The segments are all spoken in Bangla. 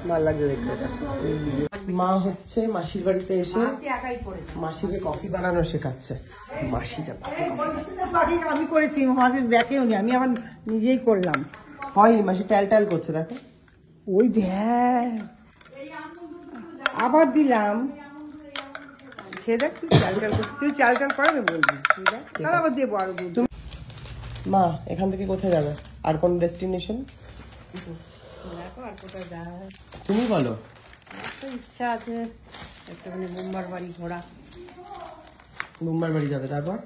ভালো লাগছে দেখতে। মা হচ্ছে মাসির বাড়িতে এসে মাসিকে কফি বানানো শেখাচ্ছে। মাসি আমি করেছি, মাসি দেখেও নি, আমি আবার নিজেই করলাম। হয়নি, মাসি ট্যাল ট্যাল করছে দেখো। ওই আবার দিলাম, খেয়ে দেখ। তুই চাল টাল করছিস, তুই চাল টাল করাবে বলবি, তাহলে আবার দেবো আরো দুধ। মা এখান থেকে কোথায় যাবে? আর কোন ডেস্টিনেশন তুমি বলো? ইচ্ছা আছে একটুখানি মুম্বার বাড়ি ঘোরা। মুম্বার বাড়ি যাবে, তারপর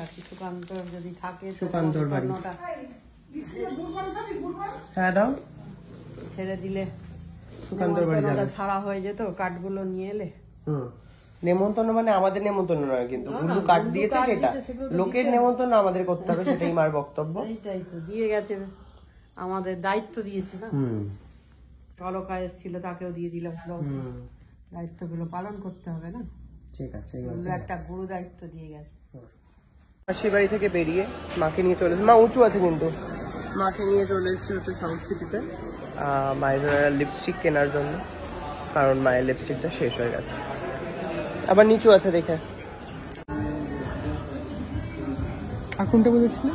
আর কি সুকান্তর যদি থাকে, সুকান্তর বাড়ি। হ্যাঁ দাও, ছেড়ে দিলে সুকান্তর বাড়ি যাবে। ছাড়া হয়ে যেত কাঠগুলো নিয়ে এলে। নেমন্তন্ন মানে আমাদের নেমন্তন্ন নয়, কিন্তু গুরু কাঠ দিয়েছে সেটা লোকের নেমন্তন্ন আমাদের করতে হবে, সেটাই মার বক্তব্য। এইটাই তো দিয়ে গেছে, আমাদের দায়িত্ব দিয়েছে না। অলকা এসেছিল, তাকেও দিয়ে দিলাম। দায়িত্বগুলো পালন করতে হবে না? ঠিক আছে, একটা গুরু দায়িত্ব দিয়ে গেছে। মাসির বাড়ি থেকে বেরিয়ে মাকে নিয়ে চলে এসেছি। মা উঁচু আছে কিন্তু। মাকে নিয়ে চলে এসেছি হচ্ছে সাউথ সিটিতে মায়ের লিপস্টিক কেনার জন্য, কারণ মায়ের লিপস্টিকটা শেষ হয়ে গেছে। আবার নিচু আছে দেখে। আর কোনটা বলেছিলে?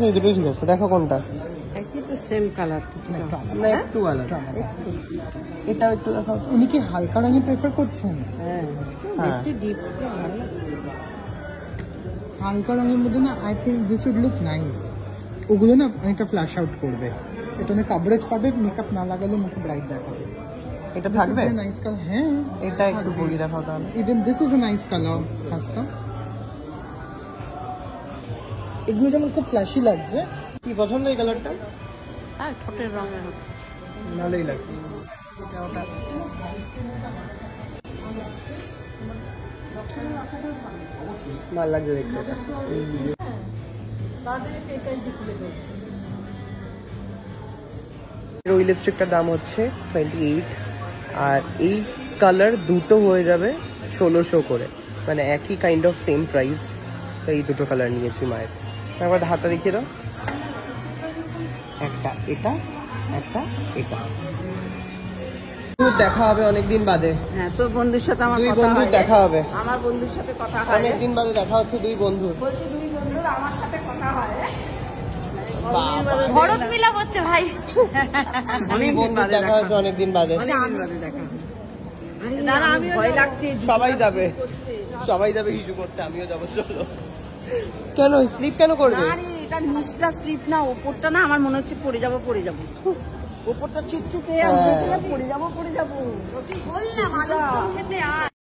এই দুটোই ঠিক আছে, দেখো কোনটা। একই তো, সেম কালার না একটু আলাদা। এটা একটু দেখো। উনি কি হালকা রঙে প্রেফার করছেন? হ্যাঁ, বেশি ডিপ হালকা রঙের মধ্যে না, I think this would look nice. ওগুলো না অনেকটা ফ্ল্যাশ আউট করবে, এটা অনেক কভারেজ পাবে, মেকআপ না লাগালে মুখে ব্রাইট দেখাবে। এটা থাকবে নাইস কালার। হ্যাঁ, এটা একটু পরি দেখাও তাহলে। Even this is a nice colour হাসকা। এগুলো যেমন খুব ফ্ল্যাশি লাগছে। কি পছন্দ এই কালারটা? হ্যাঁ, ঠোঁটের রঙের ভালোই লাগছে। ভালো লাগছে দেখতে। ওই লিপস্টিকটার দাম হচ্ছে 28, আর এই কালার দুটো হয়ে যাবে 1600 করে, মানে একই কাইন্ড অফ সেম প্রাইস। তো এই দুটো কালার নিয়েছি মায়ের। তারপর হাতটা দেখিয়ে দাও। একটা এটা, একটা এটা। দেখা হবে অনেকদিন বাদে। হ্যাঁ, তোর বন্ধুর সাথে আমার দুই বন্ধুর দেখা হবে। আমার বন্ধুর সাথে কথা হয়, অনেকদিন বাদে দেখা হচ্ছে দুই বন্ধুর। বলছি দুই বন্ধুর আমার সাথে কথা হয়। ভরত মিলাপ হচ্ছে ভাই। দুই বন্ধুর দেখা হচ্ছে অনেকদিন বাদে। দাদা, আমি ভয় লাগছে। সবাই যাবে, সবাই যাবে কিছু করতে, আমিও যাবো। চলো। কেন স্লিপ কেন করবে? এটা নিচটা স্লিপ না, ওপরটা না আমার মনে হচ্ছে পড়ে যাবো। ওপরটা চুপচুপে পড়ে যাবো। বললাম